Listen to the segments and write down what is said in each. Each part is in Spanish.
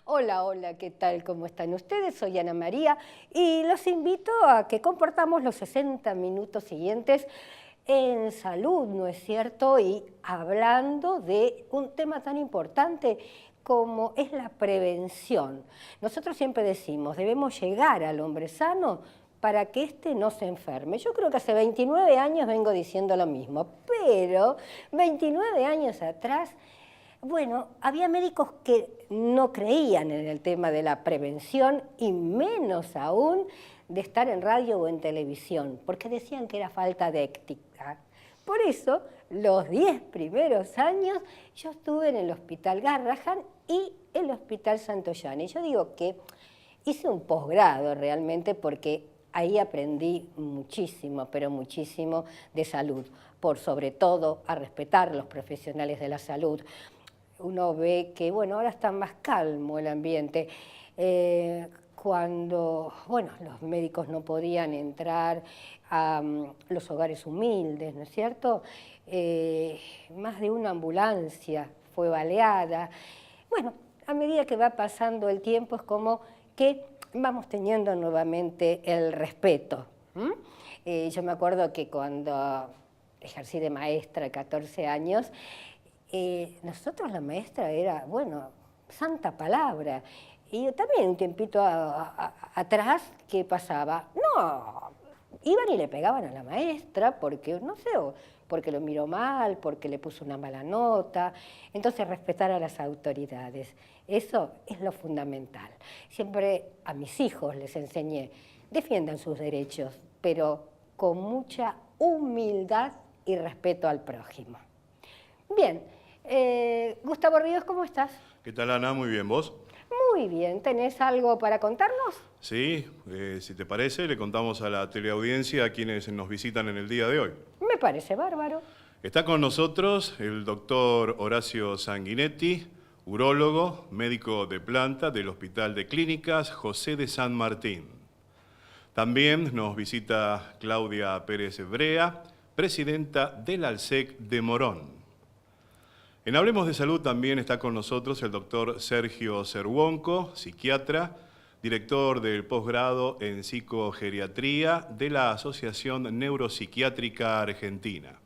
Hola, hola, ¿qué tal? ¿Cómo están ustedes? Soy Ana María y los invito a que compartamos los 60 minutos siguientes en salud, ¿no es cierto? Y hablando de un tema tan importante como es la prevención. Nosotros siempre decimos, debemos llegar al hombre sano para que éste no se enferme. Yo creo que hace 29 años vengo diciendo lo mismo, pero 29 años atrás, bueno, había médicos que no creían en el tema de la prevención y menos aún de estar en radio o en televisión, porque decían que era falta de ética. Por eso, los 10 primeros años yo estuve en el Hospital Garrahan y el Hospital Santoyani. Yo digo que hice un posgrado realmente porque ahí aprendí muchísimo, pero muchísimo de salud, por sobre todo a respetar a los profesionales de la salud. Uno ve que, bueno, ahora está más calmo el ambiente. Cuando, bueno, los médicos no podían entrar a los hogares humildes, ¿no es cierto? Más de una ambulancia fue baleada. Bueno, a medida que va pasando el tiempo es como que vamos teniendo nuevamente el respeto. Yo me acuerdo que cuando ejercí de maestra, 14 años, nosotros la maestra era, bueno, santa palabra. Y también un tiempito atrás, ¿qué pasaba? No, iban y le pegaban a la maestra porque, no sé, porque lo miró mal, porque le puso una mala nota. Entonces, respetar a las autoridades. Eso es lo fundamental. Siempre a mis hijos les enseñé, defiendan sus derechos, pero con mucha humildad y respeto al prójimo. Bien, Gustavo Ríos, ¿cómo estás? ¿Qué tal, Ana? Muy bien, ¿vos? Muy bien, ¿tenés algo para contarnos? Sí, si te parece, le contamos a la teleaudiencia a quienes nos visitan en el día de hoy. Me parece bárbaro. Está con nosotros el doctor Horacio Sanguinetti, urólogo, médico de planta del Hospital de Clínicas José de San Martín. También nos visita Claudia Pérez Brea, presidenta del ALSEC de Morón. En Hablemos de Salud también está con nosotros el doctor Sergio Cerwonko, psiquiatra, director del posgrado en psicogeriatría de la Asociación Neuropsiquiátrica Argentina.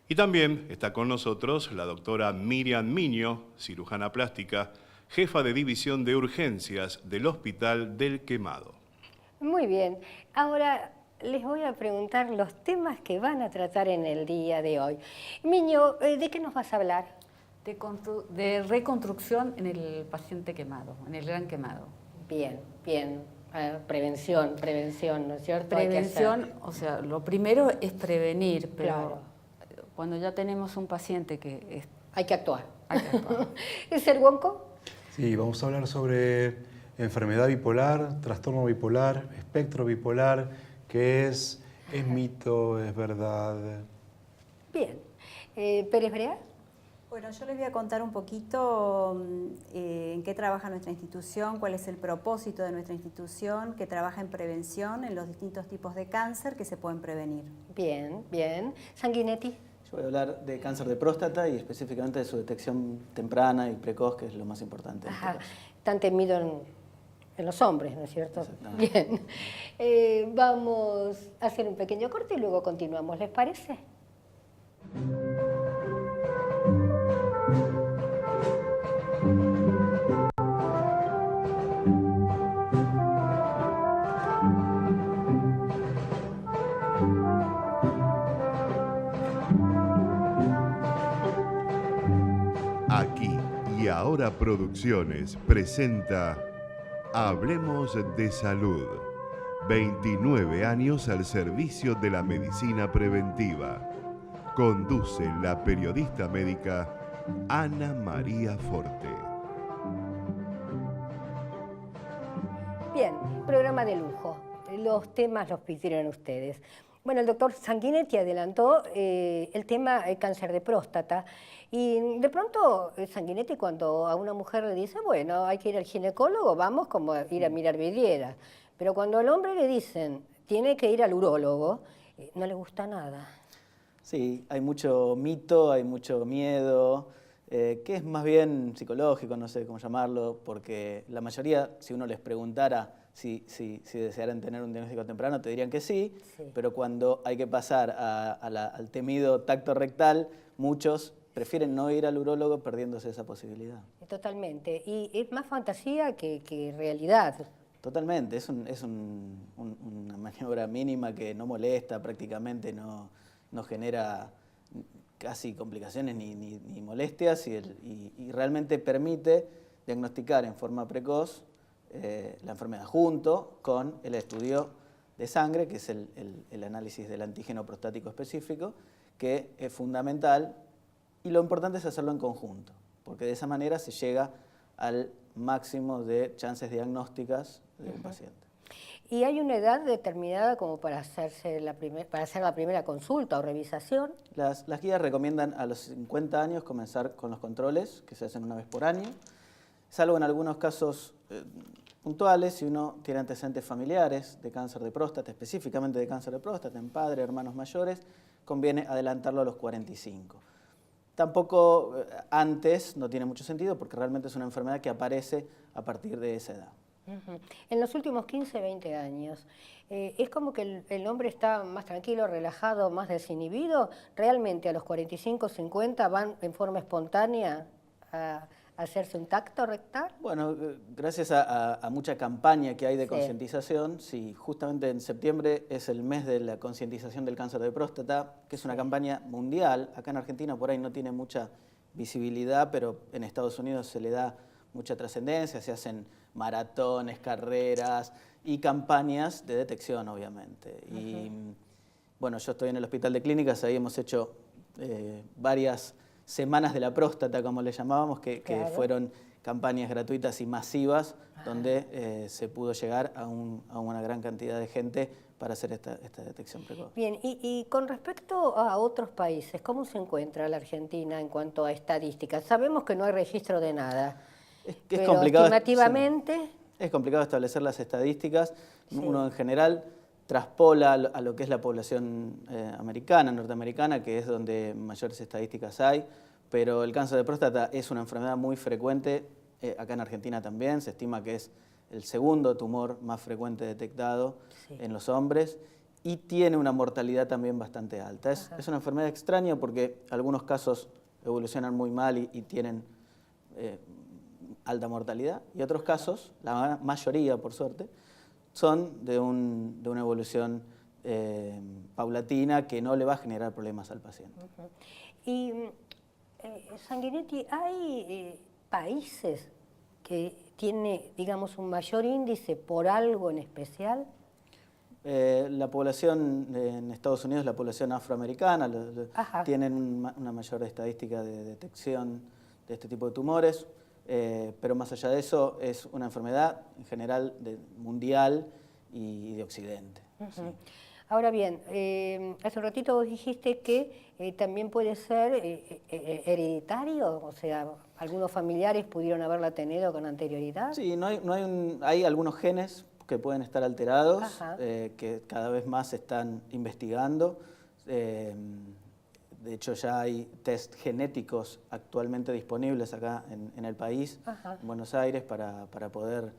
Y también está con nosotros la doctora Miriam Miño, cirujana plástica, jefa de división de urgencias del Hospital del Quemado. Muy bien. Ahora les voy a preguntar los temas que van a tratar en el día de hoy. Miño, ¿de qué nos vas a hablar? De reconstrucción en el paciente quemado, en el gran quemado. Bien, bien. Prevención, ¿no es cierto? Prevención, o sea, lo primero es prevenir, pero claro, cuando ya tenemos un paciente que hay que actuar. Hay que actuar. ¿Es Cerwonko? Sí, vamos a hablar sobre enfermedad bipolar, trastorno bipolar, espectro bipolar, qué es mito, es verdad. Bien. ¿Pérez Brea? Bueno, yo les voy a contar un poquito en qué trabaja nuestra institución, cuál es el propósito de nuestra institución, que trabaja en prevención en los distintos tipos de cáncer que se pueden prevenir. Bien, bien. Sanguinetti. Yo voy a hablar de cáncer de próstata y específicamente de su detección temprana y precoz, que es lo más importante. Ajá, tan temido en los hombres, ¿no es cierto? Exactamente. Bien. Vamos a hacer un pequeño corte y luego continuamos, ¿les parece? Aquí y Ahora Producciones presenta Hablemos de Salud. 29 años al servicio de la medicina preventiva. Conduce la periodista médica Ana María Forte. Bien, programa de lujo. Los temas los pidieron ustedes. Bueno, el doctor Sanguinetti adelantó el tema cáncer de próstata. Y de pronto Sanguinetti, cuando a una mujer le dice, bueno, hay que ir al ginecólogo, vamos como a ir a mirar vidrieras. Pero cuando al hombre le dicen, tiene que ir al urólogo, no le gusta nada. Sí, hay mucho mito, hay mucho miedo. que es más bien psicológico, no sé cómo llamarlo, porque la mayoría, si uno les preguntara si desearan tener un diagnóstico temprano, te dirían que sí, pero cuando hay que pasar al temido tacto rectal, muchos prefieren no ir al urólogo perdiéndose esa posibilidad. Totalmente. Y es más fantasía que realidad. Totalmente, es una maniobra mínima que no molesta, prácticamente no genera casi complicaciones ni molestias y realmente permite diagnosticar en forma precoz la enfermedad junto con el estudio de sangre, que es el análisis del antígeno prostático específico, que es fundamental y lo importante es hacerlo en conjunto, porque de esa manera se llega al máximo de chances diagnósticas de un paciente. ¿Y hay una edad determinada como para hacer la primera consulta o revisación? Las guías recomiendan a los 50 años comenzar con los controles, que se hacen una vez por año, salvo en algunos casos puntuales, si uno tiene antecedentes familiares de cáncer de próstata, específicamente de cáncer de próstata, en padre, hermanos mayores, conviene adelantarlo a los 45. Tampoco antes no tiene mucho sentido porque realmente es una enfermedad que aparece a partir de esa edad. En los últimos 15, 20 años, ¿es como que el hombre está más tranquilo, relajado, más desinhibido? ¿Realmente a los 45, 50 van en forma espontánea a hacerse un tacto rectal? Bueno, gracias a mucha campaña que hay de concientización, sí, justamente en septiembre es el mes de la concientización del cáncer de próstata, que es una campaña mundial. Acá en Argentina por ahí no tiene mucha visibilidad, pero en Estados Unidos se le da mucha trascendencia, se hacen maratones, carreras y campañas de detección, obviamente. Y bueno, yo estoy en el Hospital de Clínicas, ahí hemos hecho varias semanas de la próstata, como le llamábamos, que fueron campañas gratuitas y masivas, donde se pudo llegar a una gran cantidad de gente para hacer esta detección precoz. Bien, y con respecto a otros países, ¿cómo se encuentra la Argentina en cuanto a estadísticas? Sabemos que no hay registro de nada. Es complicado, estimativamente... Sí, es complicado establecer las estadísticas. Uno en general traspola a lo que es la población americana, norteamericana, que es donde mayores estadísticas hay, pero el cáncer de próstata es una enfermedad muy frecuente, acá en Argentina también, se estima que es el segundo tumor más frecuente detectado en los hombres y tiene una mortalidad también bastante alta. Es una enfermedad extraña porque algunos casos evolucionan muy mal y tienen alta mortalidad, y otros casos, la mayoría por suerte, son de una evolución paulatina que no le va a generar problemas al paciente. Y, Sanguinetti, ¿hay países que tiene, digamos, un mayor índice por algo en especial? La población en Estados Unidos, la población afroamericana, tienen una mayor estadística de detección de este tipo de tumores. Pero más allá de eso, es una enfermedad en general mundial y de Occidente. Sí. Ahora bien, hace un ratito vos dijiste que también puede ser hereditario, o sea, algunos familiares pudieron haberla tenido con anterioridad. Sí, hay algunos genes que pueden estar alterados, que cada vez más se están investigando. De hecho, ya hay test genéticos actualmente disponibles acá en el país, en Buenos Aires, para poder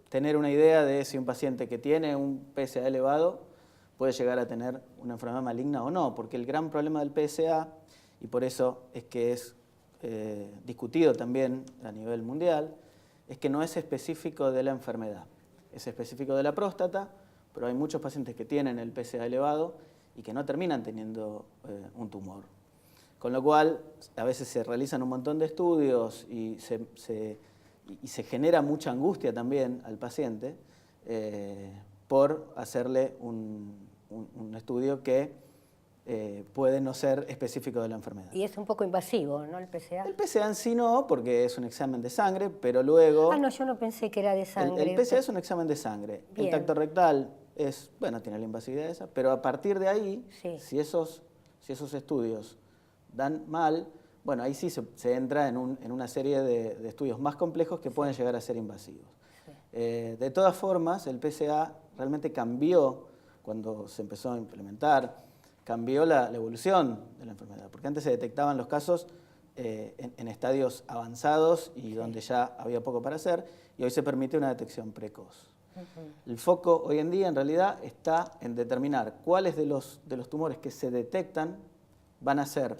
tener una idea de si un paciente que tiene un PSA elevado puede llegar a tener una enfermedad maligna o no, porque el gran problema del PSA, y por eso es que es discutido también a nivel mundial, es que no es específico de la enfermedad. Es específico de la próstata, pero hay muchos pacientes que tienen el PSA elevado y que no terminan teniendo un tumor. Con lo cual, a veces se realizan un montón de estudios y se genera mucha angustia también al paciente por hacerle un estudio que puede no ser específico de la enfermedad. Y es un poco invasivo, ¿no, el PSA? El PSA en sí no, porque es un examen de sangre, pero luego... Ah, no, yo no pensé que era de sangre. El PSA es un examen de sangre. Bien. El tacto rectal es, bueno, tiene la invasividad esa, pero a partir de ahí, si esos estudios dan mal, bueno, ahí sí se entra en una serie de estudios más complejos que pueden llegar a ser invasivos. De todas formas, el PSA realmente cambió cuando se empezó a implementar, cambió la evolución de la enfermedad, porque antes se detectaban los casos en estadios avanzados y donde ya había poco para hacer, y hoy se permite una detección precoz. El foco hoy en día en realidad está en determinar cuáles de los tumores que se detectan van a ser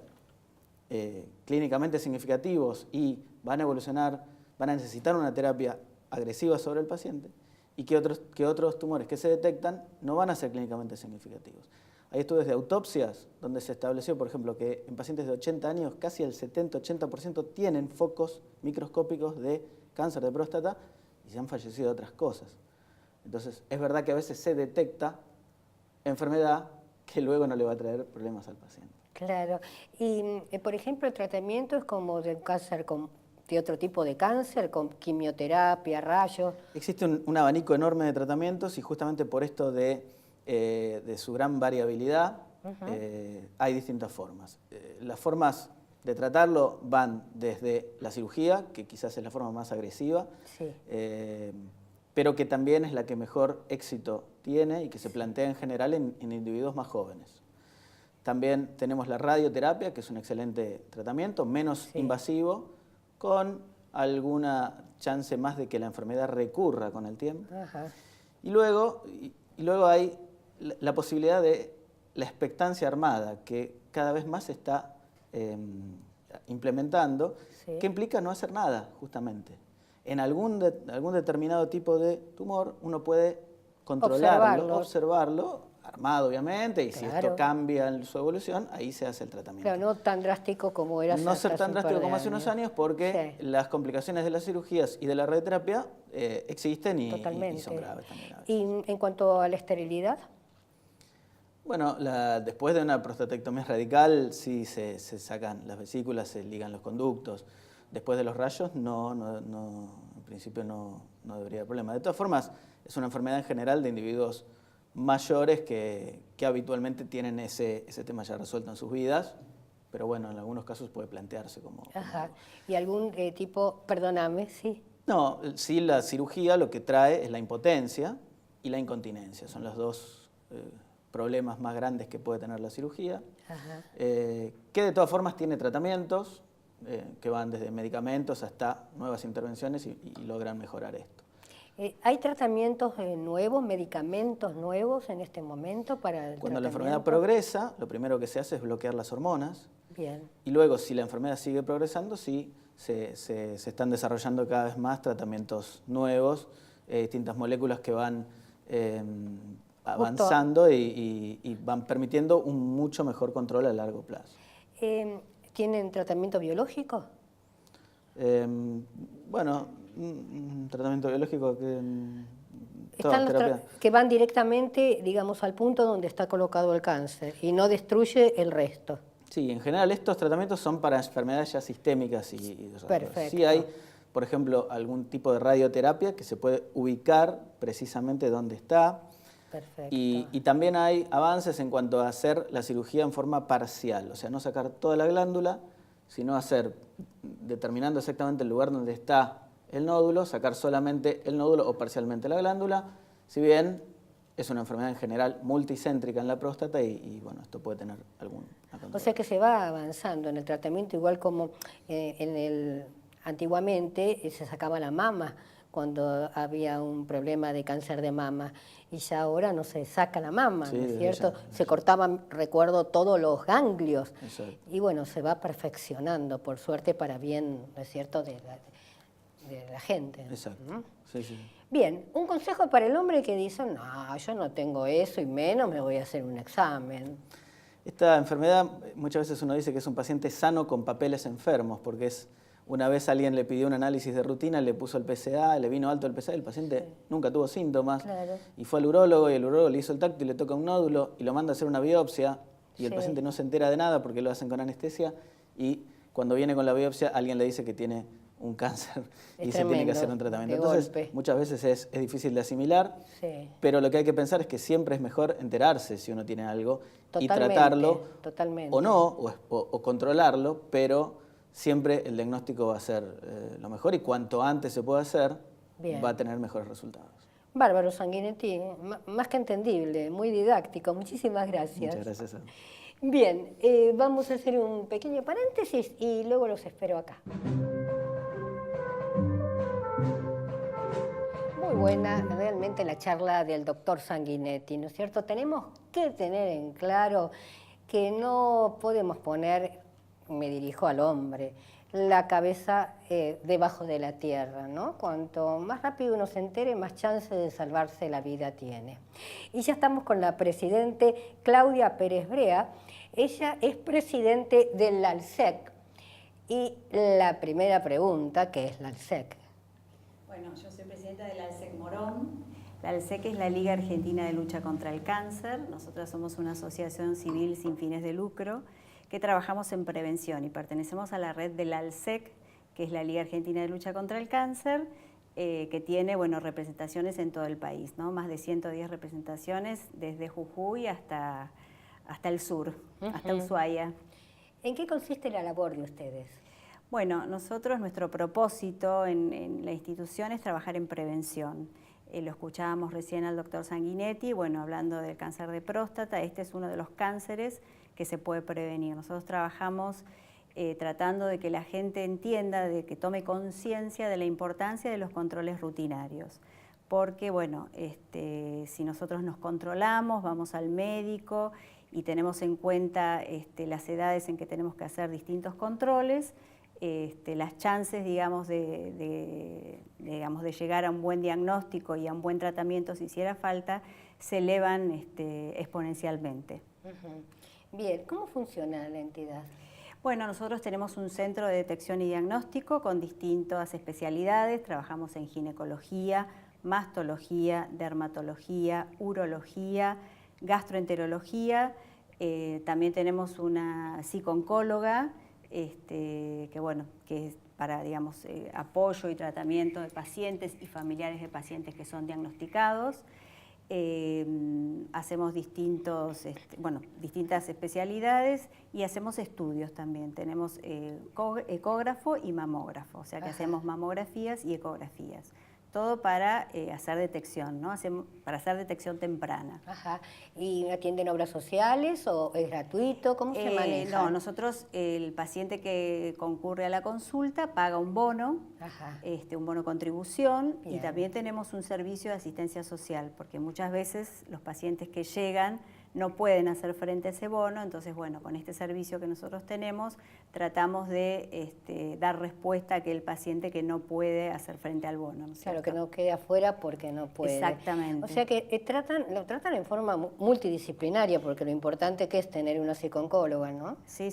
clínicamente significativos y van a evolucionar, van a necesitar una terapia agresiva sobre el paciente, y que otros tumores que se detectan no van a ser clínicamente significativos. Hay estudios de autopsias donde se estableció, por ejemplo, que en pacientes de 80 años casi el 70-80% tienen focos microscópicos de cáncer de próstata y se han fallecido de otras cosas. Entonces, es verdad que a veces se detecta enfermedad que luego no le va a traer problemas al paciente. Claro. Y, por ejemplo, el tratamiento es como de cáncer de otro tipo de cáncer, con quimioterapia, rayos. Existe un abanico enorme de tratamientos y justamente por esto de su gran variabilidad hay distintas formas. Las formas de tratarlo van desde la cirugía, que quizás es la forma más agresiva, Sí. pero que también es la que mejor éxito tiene y que se plantea en general en individuos más jóvenes. También tenemos la radioterapia, que es un excelente tratamiento, menos invasivo, con alguna chance más de que la enfermedad recurra con el tiempo. Ajá. Y luego hay la posibilidad de la expectancia armada, que cada vez más se está implementando, Sí. que implica no hacer nada, justamente. En algún determinado tipo de tumor uno puede controlarlo, observarlo, armado obviamente, y si esto cambia en su evolución, ahí se hace el tratamiento. Claro, no tan drástico como era No ser tan drástico como hace unos años, porque las complicaciones de las cirugías y de la radioterapia existen y son graves también. ¿Y en cuanto a la esterilidad? Bueno, después de una prostatectomía radical sí se sacan las vesículas, se ligan los conductos. Después de los rayos, en principio no debería haber problema. De todas formas, es una enfermedad en general de individuos mayores que habitualmente tienen ese tema ya resuelto en sus vidas, pero bueno, en algunos casos puede plantearse como... Ajá. ¿Y algún tipo, perdóname, sí? No, sí, la cirugía lo que trae es la impotencia y la incontinencia. Son los dos problemas más grandes que puede tener la cirugía, que de todas formas tiene tratamientos que van desde medicamentos hasta nuevas intervenciones y logran mejorar esto. ¿Hay tratamientos nuevos, medicamentos nuevos en este momento para el Cuando la tratamiento? enfermedad progresa, lo primero que se hace es bloquear las hormonas. Bien. Y luego, si la enfermedad sigue progresando, sí, se están desarrollando cada vez más tratamientos nuevos, distintas moléculas que van avanzando y van permitiendo un mucho mejor control a largo plazo. ¿Tienen tratamiento biológico? Bueno, un tratamiento biológico que... Están que van directamente, digamos, al punto donde está colocado el cáncer y no destruye el resto. Sí, en general estos tratamientos son para enfermedades ya sistémicas y Perfecto. sí hay, por ejemplo, algún tipo de radioterapia que se puede ubicar precisamente donde está. Perfecto. Y también hay avances en cuanto a hacer la cirugía en forma parcial, o sea, no sacar toda la glándula, sino hacer, determinando exactamente el lugar donde está el nódulo, sacar solamente el nódulo o parcialmente la glándula, si bien es una enfermedad en general multicéntrica en la próstata y bueno, esto puede tener algún... O sea que se va avanzando en el tratamiento, igual como antiguamente se sacaba la mama cuando había un problema de cáncer de mama, y ya ahora no se saca la mama, Sí, ¿no es cierto? ya. Se cortaban, recuerdo, todos los ganglios. Exacto. Y bueno, se va perfeccionando, por suerte, para bien, ¿no es cierto?, de la gente. Exacto. ¿No? Sí, sí. Bien, un consejo para el hombre que dice, no, yo no tengo eso y menos me voy a hacer un examen. Esta enfermedad, muchas veces uno dice que es un paciente sano con papeles enfermos, porque una vez alguien le pidió un análisis de rutina, le puso el PSA, le vino alto el PSA, el paciente nunca tuvo síntomas, Claro. y fue al urólogo y el urólogo le hizo el tacto y le toca un nódulo y lo manda a hacer una biopsia y el paciente no se entera de nada porque lo hacen con anestesia y cuando viene con la biopsia alguien le dice que tiene un cáncer y se tiene que hacer un tratamiento. Entonces, muchas veces es difícil de asimilar, pero lo que hay que pensar es que siempre es mejor enterarse si uno tiene algo y tratarlo, o no, o controlarlo, pero siempre el diagnóstico va a ser lo mejor y cuanto antes se pueda hacer, va a tener mejores resultados. Bárbaro Sanguinetti, más que entendible, muy didáctico. Muchísimas gracias. Muchas gracias. Bien, vamos a hacer un pequeño paréntesis y luego los espero acá. Muy buena realmente la charla del doctor Sanguinetti, ¿no es cierto? Tenemos que tener en claro que no podemos poner, me dirijo al hombre, la cabeza debajo de la tierra, ¿no? Cuanto más rápido uno se entere, más chance de salvarse la vida tiene. Y ya estamos con la presidente Claudia Pérez Brea. Ella es presidente del ALSEC. Y la primera pregunta, ¿qué es la ALSEC? Bueno, yo soy presidenta del ALSEC Morón. La ALSEC es la Liga Argentina de Lucha contra el Cáncer. Nosotras somos una asociación civil sin fines de lucro que trabajamos en prevención y pertenecemos a la red del ALSEC, que es la Liga Argentina de Lucha contra el Cáncer, que tiene representaciones en todo el país, ¿no? Más de 110 representaciones desde Jujuy hasta el sur, hasta Ushuaia. ¿En qué consiste la labor de ustedes? Bueno, nosotros, nuestro propósito en la institución es trabajar en prevención. Lo escuchábamos recién al doctor Sanguinetti, hablando del cáncer de próstata. Este es uno de los cánceres que se puede prevenir. Nosotros trabajamos tratando de que la gente entienda, de que tome conciencia de la importancia de los controles rutinarios. Porque, si nosotros nos controlamos, vamos al médico y tenemos en cuenta las edades en que tenemos que hacer distintos controles, las chances, de llegar a un buen diagnóstico y a un buen tratamiento si hiciera falta, se elevan exponencialmente. Bien, ¿cómo funciona la entidad? Bueno, nosotros tenemos un centro de detección y diagnóstico con distintas especialidades. Trabajamos en ginecología, mastología, dermatología, urología, gastroenterología. También tenemos una psico-oncóloga que es para, apoyo y tratamiento de pacientes y familiares de pacientes que son diagnosticados. Hacemos distintas especialidades y hacemos estudios también. Tenemos ecógrafo y mamógrafo, o sea que hacemos mamografías y ecografías. Todo para hacer detección, ¿no? Para hacer detección temprana. ¿Y atienden obras sociales o es gratuito? ¿Cómo se maneja? No, nosotros, el paciente que concurre a la consulta paga un bono, un bono contribución. Bien. Y también tenemos un servicio de asistencia social, porque muchas veces los pacientes que llegan no pueden hacer frente a ese bono, entonces con este servicio que nosotros tenemos tratamos de dar respuesta a aquel paciente que no puede hacer frente al bono, ¿no? Claro, que no quede afuera porque no puede. Exactamente. O sea que lo tratan en forma multidisciplinaria, porque lo importante que es tener una psico-oncóloga, ¿no? Sí.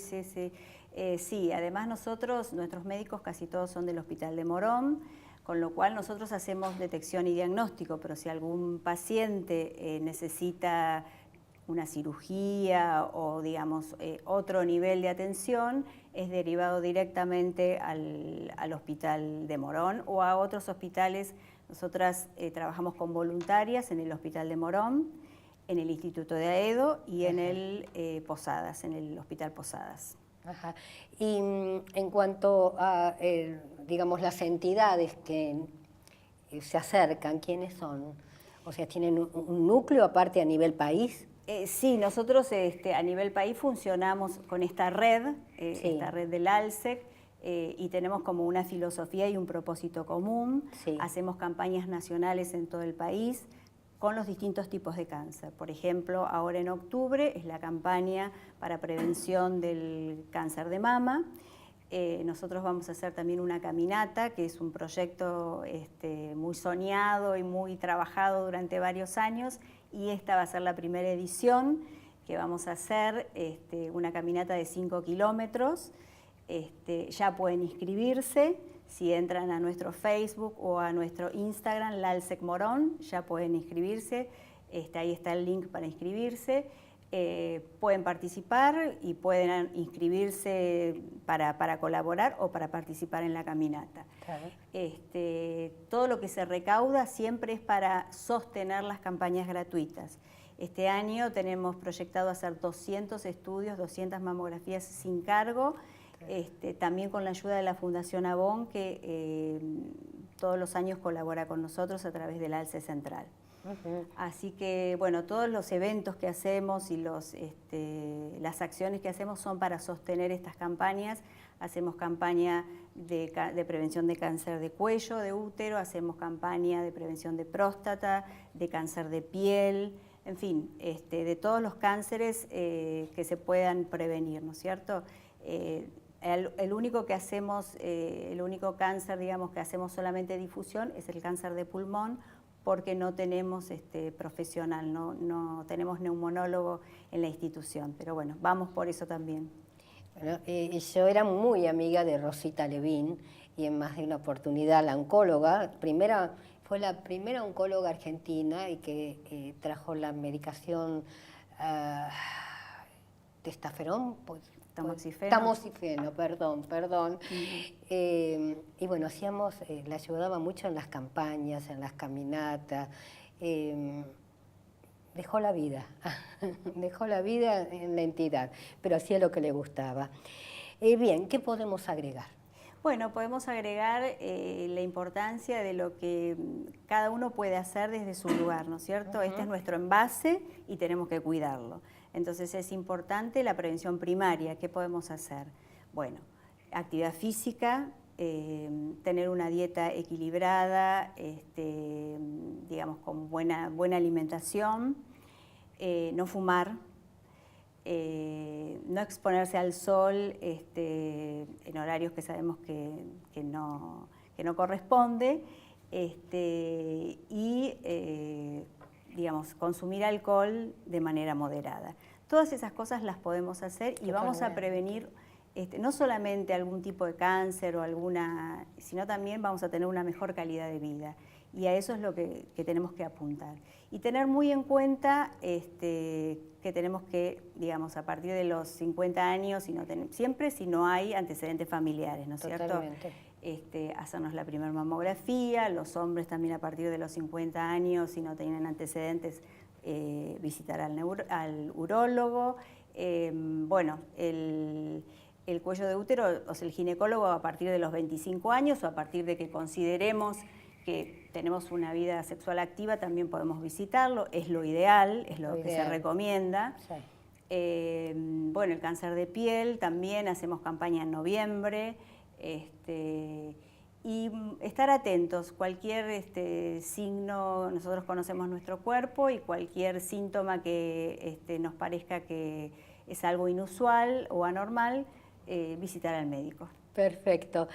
Sí, además nuestros médicos casi todos son del Hospital de Morón, con lo cual nosotros hacemos detección y diagnóstico, pero si algún paciente necesita una cirugía o, otro nivel de atención, es derivado directamente al Hospital de Morón o a otros hospitales. Nosotras trabajamos con voluntarias en el Hospital de Morón, en el Instituto de Aedo y en el Posadas, en el Hospital Posadas. Y en cuanto a, las entidades que se acercan, ¿quiénes son? O sea, ¿tienen un núcleo aparte a nivel país? Sí, nosotros a nivel país funcionamos con esta red del ALSEC, y tenemos como una filosofía y un propósito común. Sí. Hacemos campañas nacionales en todo el país con los distintos tipos de cáncer. Por ejemplo, ahora en octubre es la campaña para prevención del cáncer de mama. Nosotros vamos a hacer también una caminata, que es un proyecto muy soñado y muy trabajado durante varios años, y esta va a ser la primera edición que vamos a hacer, una caminata de 5 kilómetros. Ya pueden inscribirse, si entran a nuestro Facebook o a nuestro Instagram, ALSEC Morón, ya pueden inscribirse, ahí está el link para inscribirse. Pueden participar y pueden inscribirse para colaborar o para participar en la caminata. Claro. Todo lo que se recauda siempre es para sostener las campañas gratuitas. Este año tenemos proyectado hacer 200 estudios, 200 mamografías sin cargo, también con la ayuda de la Fundación Avon, que todos los años colabora con nosotros a través del ALSE Central. Así que, bueno, todos los eventos que hacemos y las acciones que hacemos son para sostener estas campañas. Hacemos campaña de prevención de cáncer de cuello, de útero, hacemos campaña de prevención de próstata, de cáncer de piel, en fin, de todos los cánceres que se puedan prevenir, ¿no es cierto? El único que hacemos, el único cáncer, digamos, que hacemos solamente difusión es el cáncer de pulmón, porque no tenemos profesional, no tenemos neumonólogo en la institución, pero bueno, vamos por eso también. Bueno, yo era muy amiga de Rosita Levin y en más de una oportunidad la oncóloga, fue la primera oncóloga argentina y que trajo la medicación testosterona, tamoxifeno, perdón. Y bueno, la ayudaba mucho en las campañas, en las caminatas. Dejó la vida en la entidad, pero hacía lo que le gustaba. Bien, ¿qué podemos agregar? Bueno, podemos agregar la importancia de lo que cada uno puede hacer desde su lugar, ¿no es cierto? Este es nuestro envase y tenemos que cuidarlo. Entonces es importante la prevención primaria. ¿Qué podemos hacer? Bueno, actividad física, tener una dieta equilibrada, digamos con buena alimentación, no fumar, no exponerse al sol en horarios que sabemos que no corresponde, y digamos, consumir alcohol de manera moderada. Todas esas cosas las podemos hacer y vamos a prevenir no solamente algún tipo de cáncer o sino también vamos a tener una mejor calidad de vida. Y a eso es lo que tenemos que apuntar. Y tener muy en cuenta que tenemos que, digamos, a partir de los 50 años, siempre si no hay antecedentes familiares, ¿no es cierto? Hacernos la primera mamografía, los hombres también a partir de los 50 años, si no tienen antecedentes, visitar al urólogo. Bueno, el cuello de útero, o sea, el ginecólogo a partir de los 25 años o a partir de que consideremos que tenemos una vida sexual activa, también podemos visitarlo, es lo ideal, es lo que se recomienda. Sí. Bueno, el cáncer de piel, también hacemos campaña en noviembre, y estar atentos, cualquier signo, nosotros conocemos nuestro cuerpo y cualquier síntoma que nos parezca que es algo inusual o anormal, visitar al médico. Perfecto.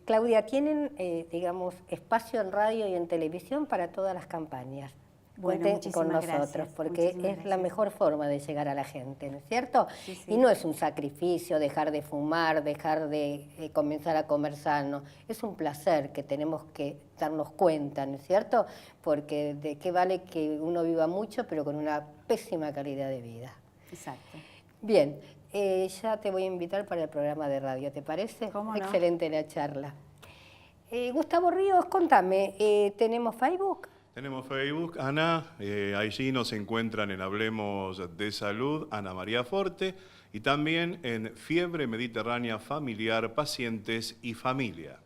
Claudia, ¿tienen, digamos, espacio en radio y en televisión para todas las campañas? Bueno, cuenten con nosotros, gracias, porque es la mejor forma de llegar a la gente, ¿no es cierto? Sí, sí. Y no es un sacrificio dejar de fumar, dejar de comenzar a comer sano. Es un placer que tenemos que darnos cuenta, ¿no es cierto? Porque de qué vale que uno viva mucho, pero con una pésima calidad de vida. Exacto. Bien, ya te voy a invitar para el programa de radio, ¿te parece? ¿Cómo no? Excelente la charla. Gustavo Ríos, contame, ¿tenemos Facebook? Tenemos Facebook, Ana, allí nos encuentran en Hablemos de Salud, Ana María Forte, y también en Fiebre Mediterránea Familiar, Pacientes y Familia.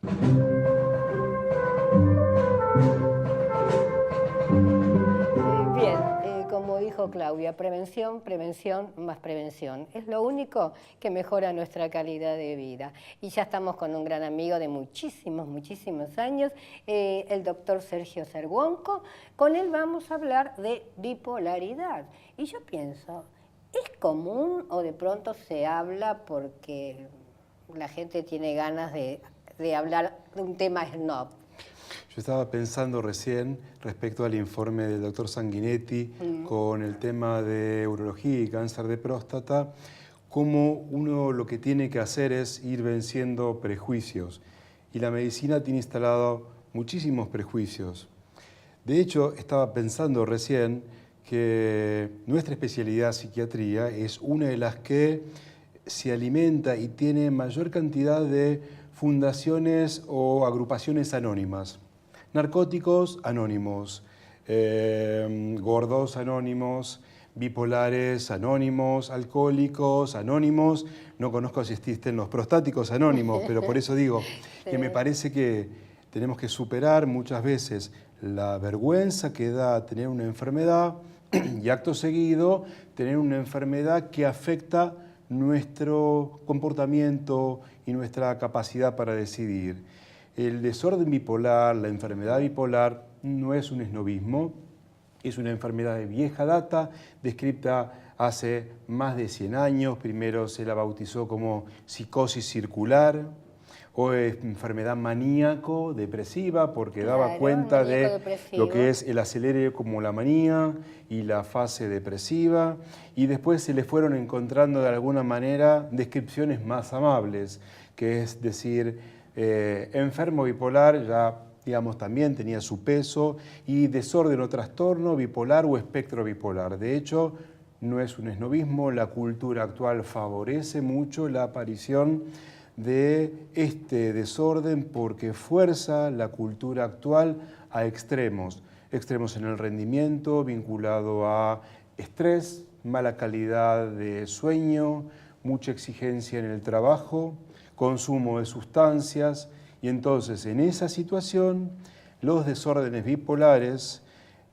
Bien, como dijo Claudia, prevención, prevención, más prevención. Es lo único que mejora nuestra calidad de vida. Y ya estamos con un gran amigo de muchísimos años, el doctor Sergio Cerguonco. Con él vamos a hablar de bipolaridad. Y yo pienso, ¿es común o de pronto se habla porque la gente tiene ganas de hablar de un tema snob? Yo estaba pensando recién respecto al informe del doctor Sanguinetti con el tema de urología y cáncer de próstata, cómo uno lo que tiene que hacer es ir venciendo prejuicios. Y la medicina tiene instalado muchísimos prejuicios. De hecho, estaba pensando recién que nuestra especialidad psiquiatría es una de las que se alimenta y tiene mayor cantidad de fundaciones o agrupaciones anónimas. Narcóticos anónimos, gordos anónimos, bipolares anónimos, alcohólicos anónimos. No conozco si existen los prostáticos anónimos, pero por eso digo que me parece que Tenemos que superar muchas veces la vergüenza que da tener una enfermedad y acto seguido tener una enfermedad que afecta nuestro comportamiento y nuestra capacidad para decidir. El desorden bipolar, la enfermedad bipolar, no es un esnobismo, es una enfermedad de vieja data, descrita hace más de 100 años. Primero se la bautizó como psicosis circular o enfermedad maníaco-depresiva, porque daba cuenta de lo que es el acelere como la manía y la fase depresiva, y después se le fueron encontrando de alguna manera descripciones más amables, que es decir, enfermo bipolar ya, digamos, también tenía su peso, y desorden o trastorno bipolar o espectro bipolar. De hecho, no es un esnobismo, la cultura actual favorece mucho la aparición de este desorden porque fuerza la cultura actual a extremos. Extremos en el rendimiento, vinculado a estrés, mala calidad de sueño, mucha exigencia en el trabajo, consumo de sustancias, y entonces en esa situación los desórdenes bipolares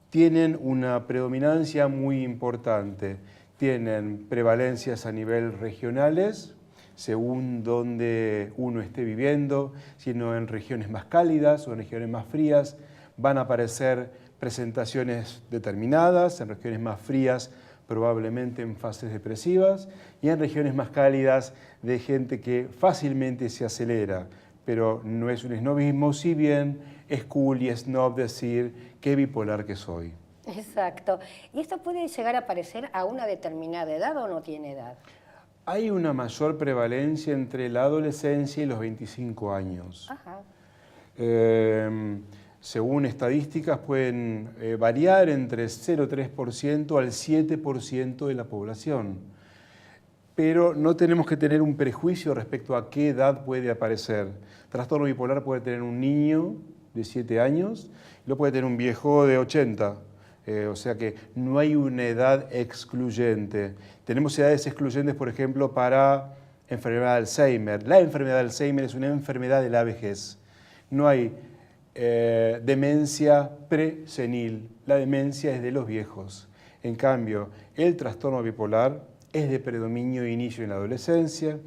tienen una predominancia muy importante. Tienen prevalencias a nivel regionales, según donde uno esté viviendo, sino en regiones más cálidas o en regiones más frías, van a aparecer presentaciones determinadas, en regiones más frías probablemente en fases depresivas, y en regiones más cálidas de gente que fácilmente se acelera, pero no es un esnobismo, si bien es cool y snob decir qué bipolar que soy. Exacto. ¿Y esto puede llegar a aparecer a una determinada edad o no tiene edad? Hay una mayor prevalencia entre la adolescencia y los 25 años. Ajá. Según estadísticas, pueden variar entre 0,3% al 7% de la población. Pero no tenemos que tener un prejuicio respecto a qué edad puede aparecer. Trastorno bipolar puede tener un niño de 7 años, y lo puede tener un viejo de 80. O sea que no hay una edad excluyente. Tenemos edades excluyentes, por ejemplo, para enfermedad de Alzheimer. La enfermedad de Alzheimer es una enfermedad de la vejez. No hay demencia presenil. La demencia es de los viejos. En cambio, el trastorno bipolar es de predominio e inicio en la adolescencia,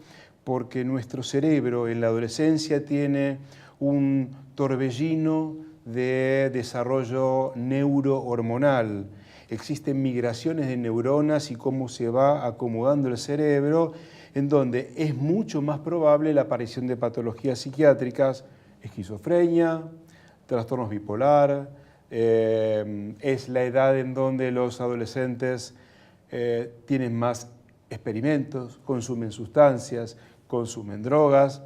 porque nuestro cerebro en la adolescencia tiene un torbellino de desarrollo neurohormonal. Existen migraciones de neuronas y cómo se va acomodando el cerebro, en donde es mucho más probable la aparición de patologías psiquiátricas, esquizofrenia, trastornos bipolar. Es la edad en donde los adolescentes tienen más experimentos, consumen sustancias, consumen drogas,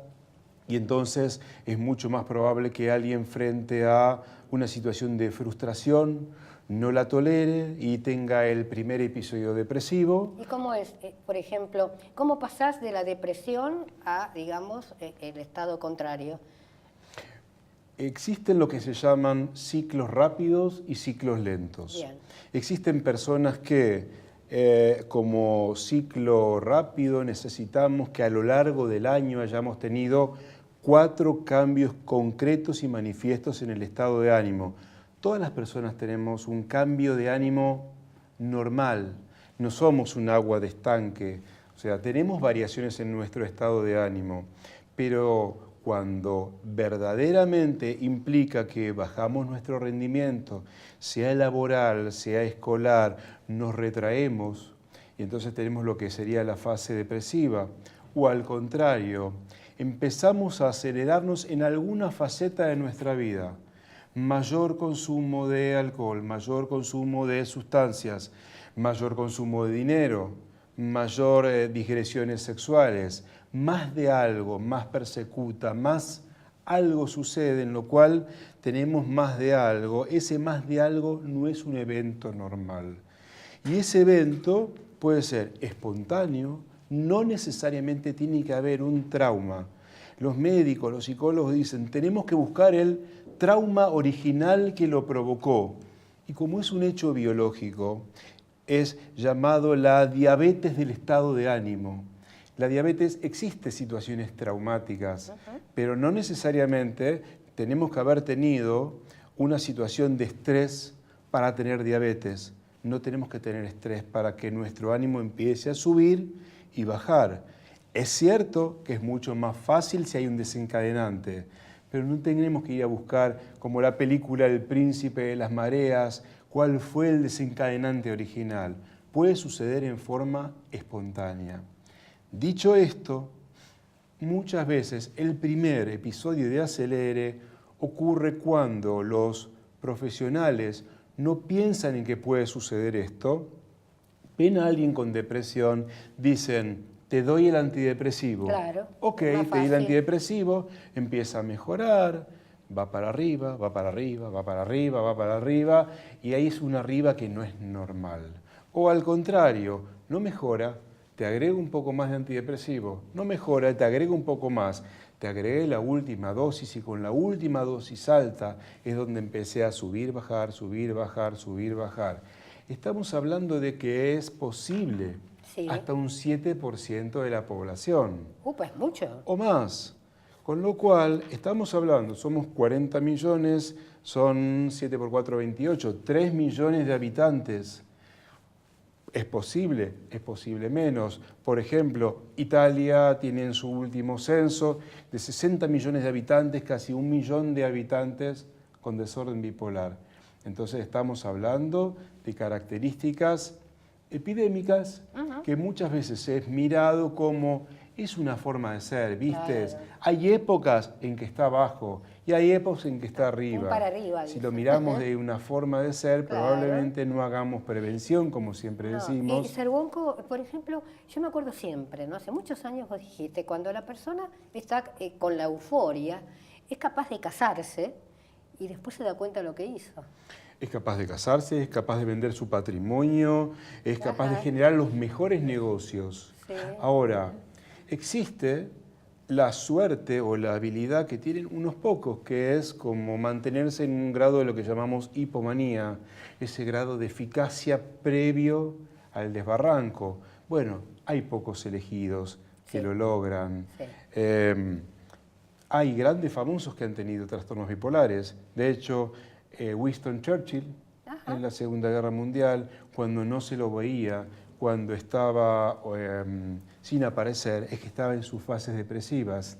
y entonces es mucho más probable que alguien frente a una situación de frustración no la tolere y tenga el primer episodio depresivo. ¿Y cómo es, por ejemplo, cómo pasás de la depresión a, digamos, el estado contrario? Existen lo que se llaman ciclos rápidos y ciclos lentos. Bien. Existen personas que como ciclo rápido necesitamos que a lo largo del año hayamos tenido 4 cambios concretos y manifiestos en el estado de ánimo. Todas las personas tenemos un cambio de ánimo normal, no somos un agua de estanque, o sea, tenemos variaciones en nuestro estado de ánimo, pero cuando verdaderamente implica que bajamos nuestro rendimiento, sea laboral, sea escolar, nos retraemos y entonces tenemos lo que sería la fase depresiva, o al contrario, empezamos a acelerarnos en alguna faceta de nuestra vida. Mayor consumo de alcohol, mayor consumo de sustancias, mayor consumo de dinero, mayor digresiones sexuales, más de algo, más persecuta, más algo sucede en lo cual tenemos más de algo. Ese más de algo no es un evento normal. Y ese evento puede ser espontáneo, no necesariamente tiene que haber un trauma. Los médicos, los psicólogos dicen, tenemos que buscar el trauma original que lo provocó. Y como es un hecho biológico, es llamado la diabetes del estado de ánimo. La diabetes, existe situaciones traumáticas, pero no necesariamente tenemos que haber tenido una situación de estrés para tener diabetes. No tenemos que tener estrés para que nuestro ánimo empiece a subir y bajar. Es cierto que es mucho más fácil si hay un desencadenante, pero no tenemos que ir a buscar, como la película El Príncipe de las Mareas, cuál fue el desencadenante original. Puede suceder en forma espontánea. Dicho esto, muchas veces el primer episodio de acelere ocurre cuando los profesionales no piensan en que puede suceder esto, ven a alguien con depresión, dicen, te doy el antidepresivo. Claro. Ok, te di el antidepresivo, empieza a mejorar, va para arriba, va para arriba, va para arriba, va para arriba, y ahí es una arriba que no es normal. O al contrario, no mejora, te agrego un poco más de antidepresivo, no mejora, te agrego un poco más, te agregué la última dosis y con la última dosis alta es donde empecé a subir, bajar, subir, bajar, subir, bajar. Estamos hablando de que es posible hasta un 7% de la población. Pues mucho. O más. Con lo cual, estamos hablando, somos 40 millones, son 7 por 4, 28, 3 millones de habitantes. ¿Es posible menos? Por ejemplo, Italia tiene en su último censo de 60 millones de habitantes, casi 1 millón de habitantes con desorden bipolar. Entonces estamos hablando de características epidémicas que muchas veces es mirado como es una forma de ser, ¿viste? Claro. Hay épocas en que está abajo y hay épocas en que está arriba. Para arriba. Si lo miramos de una forma de ser, probablemente no hagamos prevención, como siempre decimos. Servonco, por ejemplo, yo me acuerdo siempre, ¿no? Hace muchos años vos dijiste, cuando la persona está con la euforia, es capaz de casarse y después se da cuenta de lo que hizo. Es capaz de casarse, es capaz de vender su patrimonio, es capaz de generar los mejores negocios. Sí. Ahora, existe la suerte o la habilidad que tienen unos pocos, que es como mantenerse en un grado de lo que llamamos hipomanía, ese grado de eficacia previo al desbarranco. Bueno, hay pocos elegidos que lo logran. Sí. Hay grandes famosos que han tenido trastornos bipolares. De hecho, Winston Churchill, en la Segunda Guerra Mundial, cuando no se lo veía, cuando estaba sin aparecer, es que estaba en sus fases depresivas.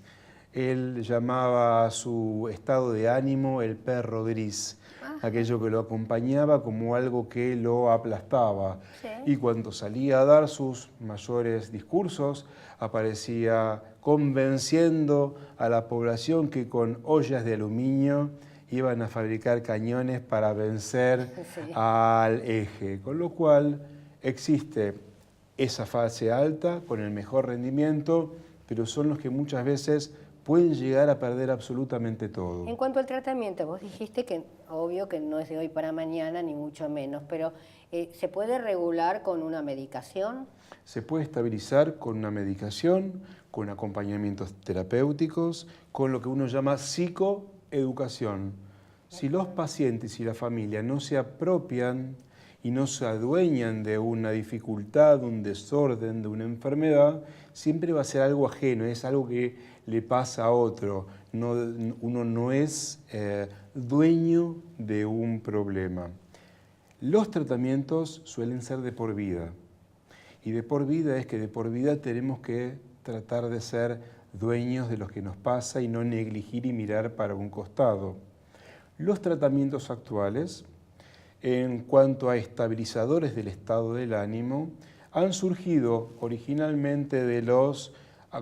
Él llamaba a su estado de ánimo el perro gris, aquello que lo acompañaba como algo que lo aplastaba. Sí. Y cuando salía a dar sus mayores discursos, aparecía convenciendo a la población que con ollas de aluminio iban a fabricar cañones para vencer al eje. Con lo cual existe esa fase alta con el mejor rendimiento, pero son los que muchas veces pueden llegar a perder absolutamente todo. En cuanto al tratamiento, vos dijiste que obvio que no es de hoy para mañana, ni mucho menos, pero ¿se puede regular con una medicación? Se puede estabilizar con una medicación, con acompañamientos terapéuticos, con lo que uno llama psicoeducación. Si los pacientes y la familia no se apropian y no se adueñan de una dificultad, un desorden, de una enfermedad, siempre va a ser algo ajeno, es algo que le pasa a otro. Uno no es dueño de un problema. Los tratamientos suelen ser de por vida. Y de por vida es que de por vida tenemos que tratar de ser dueños de lo que nos pasa y no negligir y mirar para un costado. Los tratamientos actuales, en cuanto a estabilizadores del estado del ánimo, han surgido originalmente de los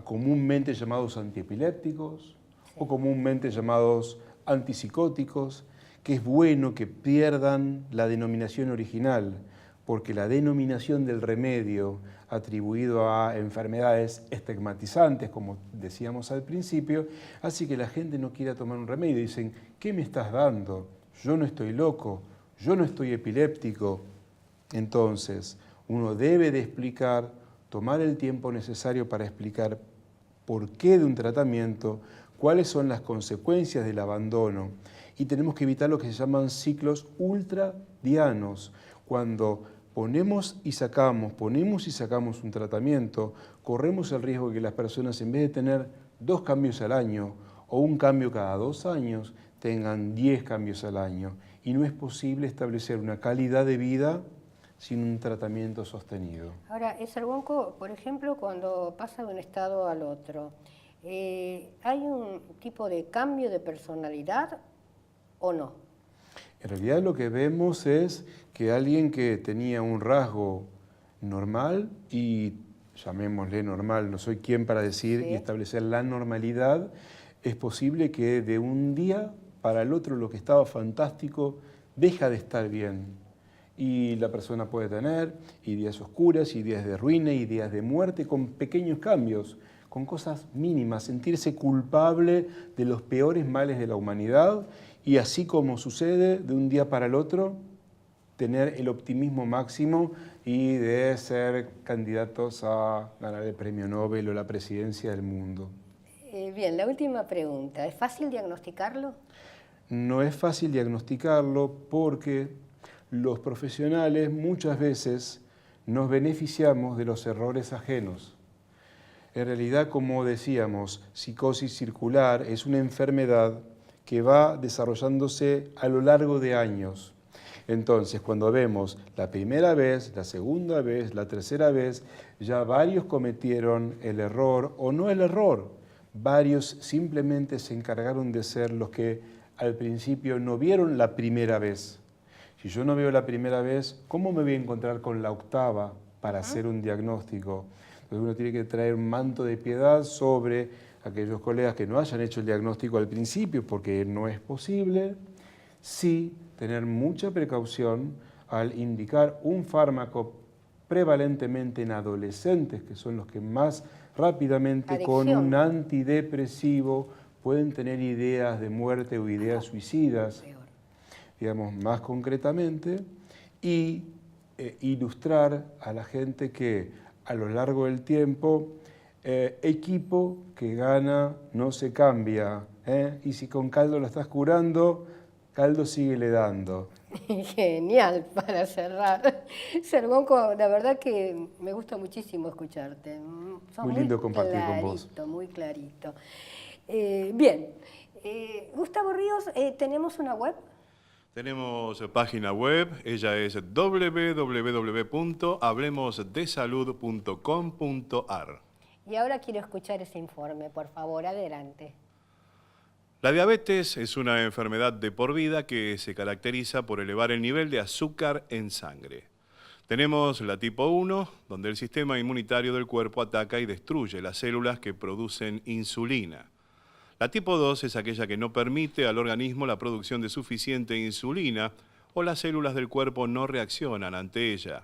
comúnmente llamados antiepilépticos o comúnmente llamados antipsicóticos, que es bueno que pierdan la denominación original, porque la denominación del remedio atribuido a enfermedades estigmatizantes, como decíamos al principio, hace que la gente no quiera tomar un remedio. Dicen, ¿qué me estás dando? Yo no estoy loco, yo no estoy epiléptico. Entonces, uno debe de explicar, tomar el tiempo necesario para explicar por qué de un tratamiento, cuáles son las consecuencias del abandono. Y tenemos que evitar lo que se llaman ciclos ultradianos, cuando ponemos y sacamos un tratamiento, corremos el riesgo de que las personas, en vez de tener 2 cambios al año o un cambio cada 2 años, tengan 10 cambios al año. Y no es posible establecer una calidad de vida sin un tratamiento sostenido. Ahora, Cervonco, por ejemplo, cuando pasa de un estado al otro, ¿hay un tipo de cambio de personalidad o no? En realidad lo que vemos es que alguien que tenía un rasgo normal, y llamémosle normal, no soy quien para decir y establecer la normalidad, es posible que de un día para el otro lo que estaba fantástico deja de estar bien. Y la persona puede tener días oscuras, y días de ruina, y días de muerte, con pequeños cambios, con cosas mínimas, sentirse culpable de los peores males de la humanidad, y así como sucede, de un día para el otro, tener el optimismo máximo y de ser candidatos a ganar el premio Nobel o la presidencia del mundo. Bien, la última pregunta. ¿Es fácil diagnosticarlo? No es fácil diagnosticarlo porque los profesionales muchas veces nos beneficiamos de los errores ajenos. En realidad, como decíamos, psicosis circular es una enfermedad que va desarrollándose a lo largo de años. Entonces, cuando vemos la primera vez, la segunda vez, la tercera vez, ya varios cometieron el error o no el error. Varios simplemente se encargaron de ser los que al principio no vieron la primera vez. Si yo no veo la primera vez, ¿cómo me voy a encontrar con la octava para hacer un diagnóstico? Entonces uno tiene que traer un manto de piedad sobre aquellos colegas que no hayan hecho el diagnóstico al principio, porque no es posible. Sí, tener mucha precaución al indicar un fármaco prevalentemente en adolescentes, que son los que más rápidamente con un antidepresivo pueden tener ideas de muerte o ideas suicidas, digamos más concretamente, y ilustrar a la gente que a lo largo del tiempo equipo que gana no se cambia, y si con caldo lo estás curando, caldo síguele dando. Genial, para cerrar. Cervonco, la verdad que me gusta muchísimo escucharte. Sos muy lindo compartir con vos. Muy clarito. Bien, Gustavo Ríos, ¿tenemos una web? Tenemos página web, ella es www.hablemosdesalud.com.ar. Y ahora quiero escuchar ese informe, por favor, adelante. La diabetes es una enfermedad de por vida que se caracteriza por elevar el nivel de azúcar en sangre. Tenemos la tipo 1, donde el sistema inmunitario del cuerpo ataca y destruye las células que producen insulina. La tipo 2 es aquella que no permite al organismo la producción de suficiente insulina o las células del cuerpo no reaccionan ante ella.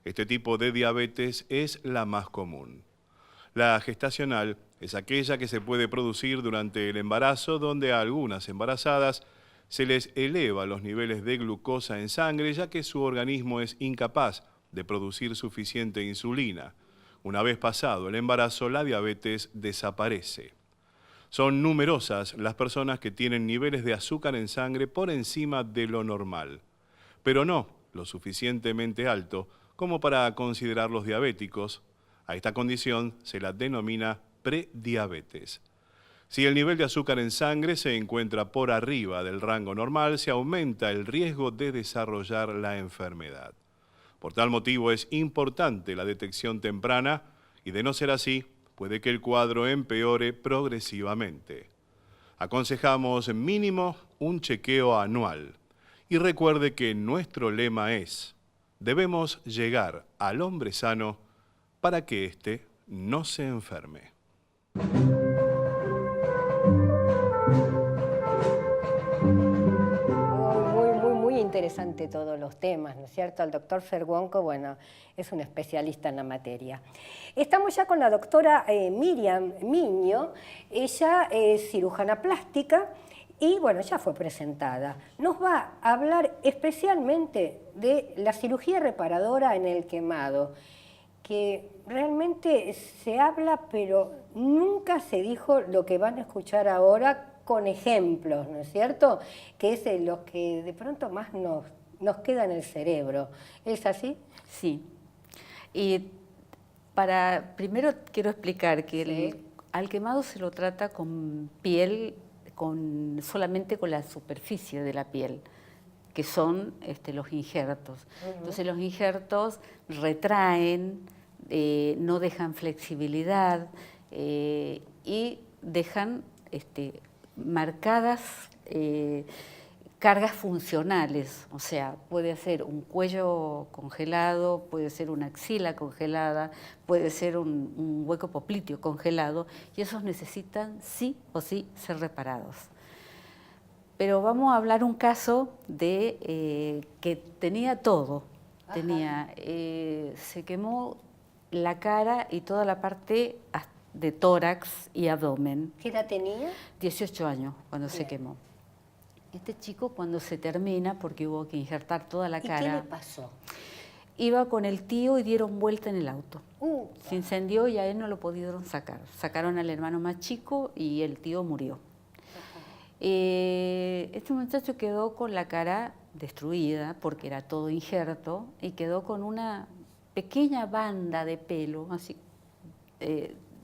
Este tipo de diabetes es la más común. La gestacional es aquella que se puede producir durante el embarazo, donde a algunas embarazadas se les eleva los niveles de glucosa en sangre, ya que su organismo es incapaz de producir suficiente insulina. Una vez pasado el embarazo, la diabetes desaparece. Son numerosas las personas que tienen niveles de azúcar en sangre por encima de lo normal, pero no lo suficientemente alto como para considerarlos diabéticos. A esta condición se la denomina prediabetes. Si el nivel de azúcar en sangre se encuentra por arriba del rango normal, se aumenta el riesgo de desarrollar la enfermedad. Por tal motivo es importante la detección temprana y, de no ser así, puede que el cuadro empeore progresivamente. Aconsejamos mínimo un chequeo anual. Y recuerde que nuestro lema es: debemos llegar al hombre sano para que éste no se enferme. Muy interesante todos los temas, ¿no es cierto? El doctor Cervonco, bueno, es un especialista en la materia. Estamos ya con la doctora Miriam Miño. Ella es cirujana plástica y, bueno, ya fue presentada. Nos va a hablar especialmente de la cirugía reparadora en el quemado, que realmente se habla, pero nunca se dijo lo que van a escuchar ahora con ejemplos, ¿no es cierto? Que es lo que de pronto más nos queda en el cerebro. ¿Es así? Sí. Y primero quiero explicar que al quemado se lo trata con piel solamente con la superficie de la piel, que son los injertos. Entonces los injertos retraen, no dejan flexibilidad y dejan marcadas cargas funcionales, o sea, puede ser un cuello congelado, puede ser una axila congelada, puede ser un hueco popliteo congelado, y esos necesitan sí o sí ser reparados. Pero vamos a hablar un caso de que tenía todo. Se quemó la cara y toda la parte de tórax y abdomen. ¿Qué edad tenía? 18 años cuando se quemó. Este chico cuando se termina, porque hubo que injertar toda la cara. ¿Y qué le pasó? Iba con el tío y dieron vuelta en el auto. Se incendió y a él no lo pudieron sacar. Sacaron al hermano más chico y el tío murió. Este muchacho quedó con la cara destruida porque era todo injerto y quedó con una pequeña banda de pelo, así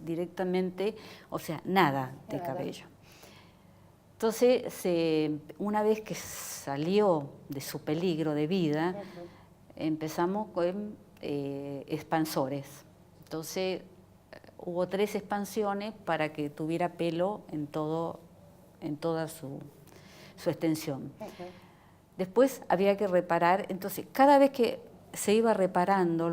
directamente, o sea, nada de cabello. Entonces, una vez que salió de su peligro de vida, empezamos con expansores. Entonces, hubo 3 expansiones para que tuviera pelo en toda su extensión. Después había que reparar, entonces cada vez que se iba reparando,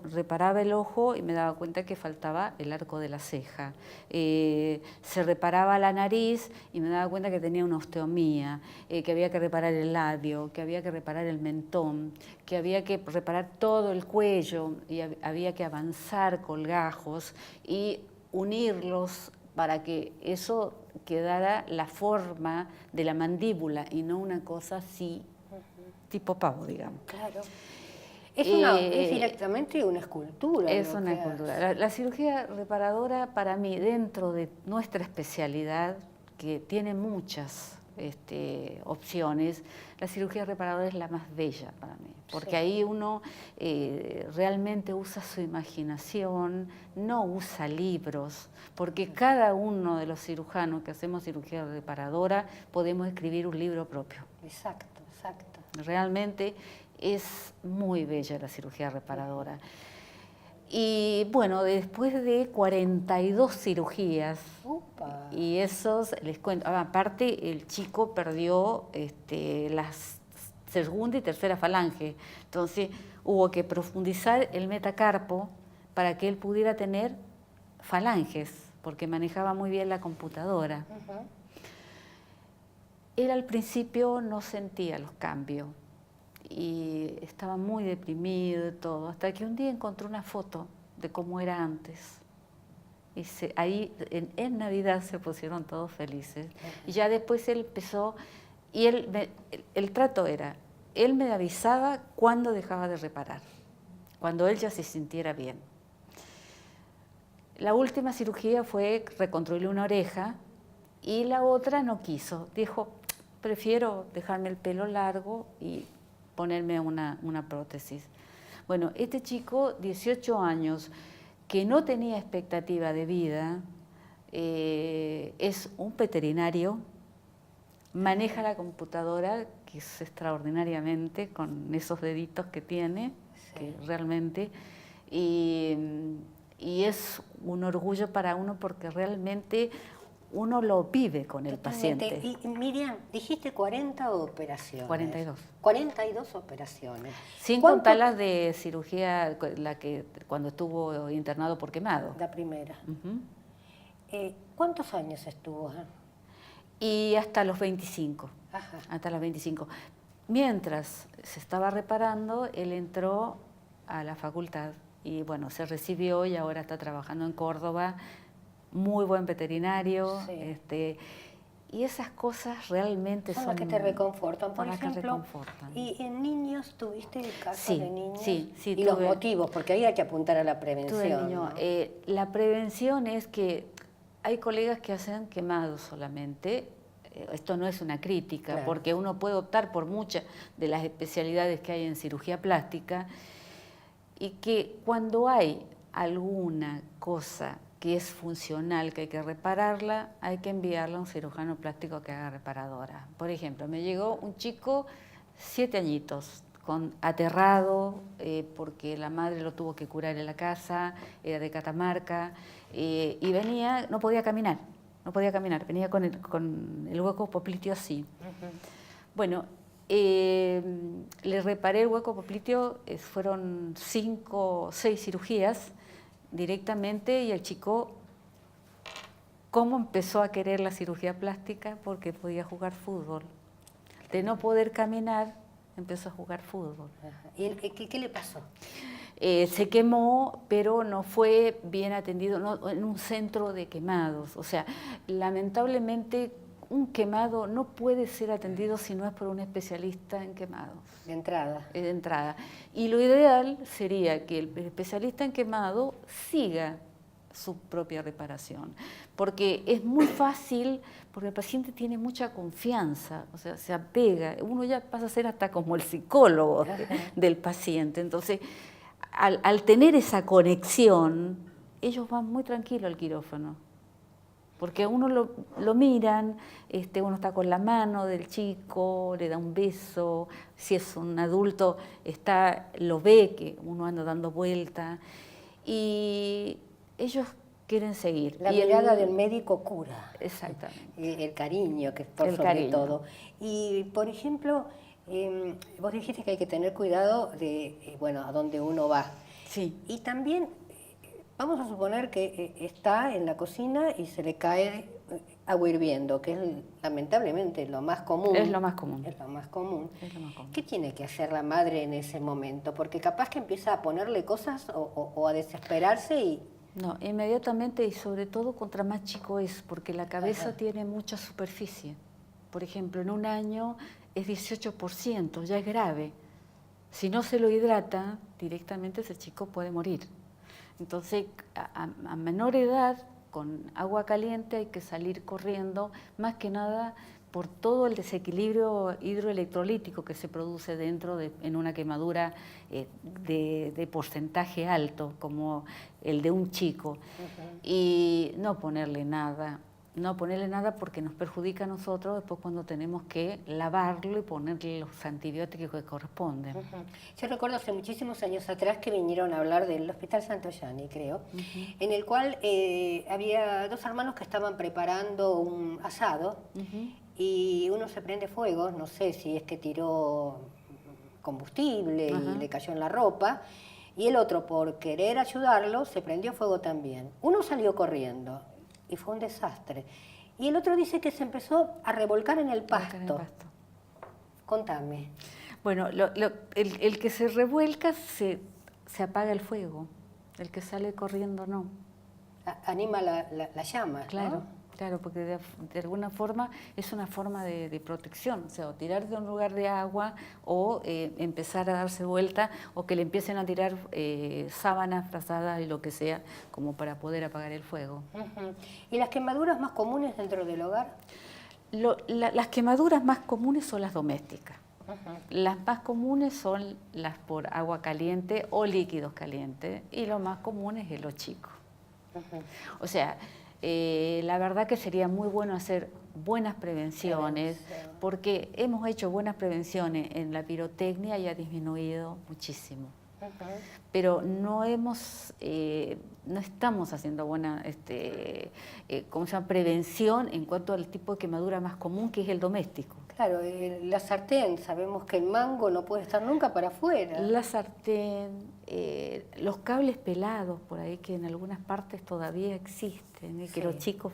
reparaba el ojo y me daba cuenta que faltaba el arco de la ceja. Se reparaba la nariz y me daba cuenta que tenía una osteomía, que había que reparar el labio, que había que reparar el mentón, que había que reparar todo el cuello y había que avanzar colgajos y unirlos para que eso quedara la forma de la mandíbula y no una cosa así, tipo pavo, digamos. Claro. Es directamente una escultura. Es una escultura. La cirugía reparadora, para mí, dentro de nuestra especialidad, que tiene muchas opciones, la cirugía reparadora es la más bella para mí, porque ahí uno realmente usa su imaginación, no usa libros, porque cada uno de los cirujanos que hacemos cirugía reparadora podemos escribir un libro propio. Exacto. Realmente es muy bella la cirugía reparadora. Y bueno, después de 42 cirugías, y esos, les cuento, aparte el chico perdió la segunda y tercera falange, entonces hubo que profundizar el metacarpo para que él pudiera tener falanges, porque manejaba muy bien la computadora. Él al principio no sentía los cambios y estaba muy deprimido y todo, hasta que un día encontró una foto de cómo era antes. Y ahí en Navidad se pusieron todos felices. Y ya después él empezó, y el trato era, él me avisaba cuándo dejaba de reparar, cuando él ya se sintiera bien. La última cirugía fue reconstruirle una oreja y la otra no quiso, dijo, prefiero dejarme el pelo largo y ponerme una prótesis. Bueno, este chico, 18 años, que no tenía expectativa de vida, es un veterinario, maneja la computadora, que es extraordinariamente, con esos deditos que tiene, que realmente, y es un orgullo para uno porque realmente uno lo vive con el paciente. Y Miriam, dijiste 40 operaciones. 42. 42 operaciones. Sin contar las de cirugía, cuando estuvo internado por quemado. La primera. ¿Cuántos años estuvo? Y hasta los 25. Ajá. Hasta los 25. Mientras se estaba reparando, él entró a la facultad y bueno, se recibió y ahora está trabajando en Córdoba. Muy buen veterinario, sí. Y esas cosas realmente son las que te reconfortan. Por las ejemplo, que reconfortan. ¿Y en niños tuviste casos Sí, de niños? sí, y los motivos, porque ahí hay que apuntar a la prevención. ¿No? ¿No? La prevención es que hay colegas que hacen quemados solamente. Esto no es una crítica, claro, porque uno puede optar por muchas de las especialidades que hay en cirugía plástica y que cuando hay alguna cosa que es funcional, que hay que repararla, hay que enviarla a un cirujano plástico que haga reparadora. Por ejemplo, me llegó un chico 7 añitos, aterrado porque la madre lo tuvo que curar en la casa, era de Catamarca, y venía, no podía caminar, venía con el hueco popliteo así. Bueno, le reparé el hueco popliteo, fueron 5 o 6 cirugías directamente, y el chico, ¿cómo empezó a querer la cirugía plástica? Porque podía jugar fútbol. De no poder caminar, empezó a jugar fútbol. ¿Y qué le pasó? Se quemó, pero no fue bien atendido, no, en un centro de quemados. O sea, lamentablemente un quemado no puede ser atendido si no es por un especialista en quemados. De entrada. De entrada. Y lo ideal sería que el especialista en quemado siga su propia reparación, porque es muy fácil, porque el paciente tiene mucha confianza, o sea, se apega, uno ya pasa a ser hasta como el psicólogo del paciente. Entonces, al tener esa conexión, ellos van muy tranquilos al quirófano, porque a uno lo miran, uno está con la mano del chico, le da un beso, si es un adulto lo ve que uno anda dando vuelta, y ellos quieren seguir. La mirada del médico cura. Exactamente. El cariño, que por sobre todo. Y, por ejemplo, vos dijiste que hay que tener cuidado de, a dónde uno va. Sí. Y también, vamos a suponer que está en la cocina y se le cae agua hirviendo, que es lamentablemente lo más común. Es lo más común. Es lo más común. Es lo más común. ¿Qué tiene que hacer la madre en ese momento? Porque capaz que empieza a ponerle cosas o a desesperarse y... No, inmediatamente, y sobre todo contra más chico es, porque la cabeza tiene mucha superficie. Por ejemplo, en un año es 18%, ya es grave. Si no se lo hidrata, directamente ese chico puede morir. Entonces, a menor edad, con agua caliente hay que salir corriendo, más que nada por todo el desequilibrio hidroelectrolítico que se produce en una quemadura de porcentaje alto, como el de un chico. Y no ponerle nada porque nos perjudica a nosotros después cuando tenemos que lavarlo y ponerle los antibióticos que corresponden. Yo recuerdo hace muchísimos años atrás que vinieron a hablar del Hospital Santoyani, creo, en el cual había 2 hermanos que estaban preparando un asado, y uno se prende fuego, no sé si es que tiró combustible y le cayó en la ropa, y el otro, por querer ayudarlo, se prendió fuego también. Uno salió corriendo y fue un desastre. Y el otro dice que se empezó a revolcar en el pasto. Contame. Bueno, el que se revuelca se apaga el fuego, el que sale corriendo no. Anima la llama, Claro. ¿no? Claro, porque de alguna forma es una forma de protección, o sea, o tirar de un lugar de agua o empezar a darse vuelta o que le empiecen a tirar sábanas, frazadas y lo que sea, como para poder apagar el fuego. ¿Y las quemaduras más comunes dentro del hogar? Las quemaduras más comunes son las domésticas. Las más comunes son las por agua caliente o líquidos calientes, y lo más común es en los chicos. O sea, la verdad que sería muy bueno hacer buenas prevenciones, porque hemos hecho buenas prevenciones en la pirotecnia y ha disminuido muchísimo. Pero no estamos haciendo buena prevención en cuanto al tipo de quemadura más común, que es el doméstico. Claro, la sartén, sabemos que el mango no puede estar nunca para afuera. La sartén, los cables pelados por ahí, que en algunas partes todavía existen, y que los chicos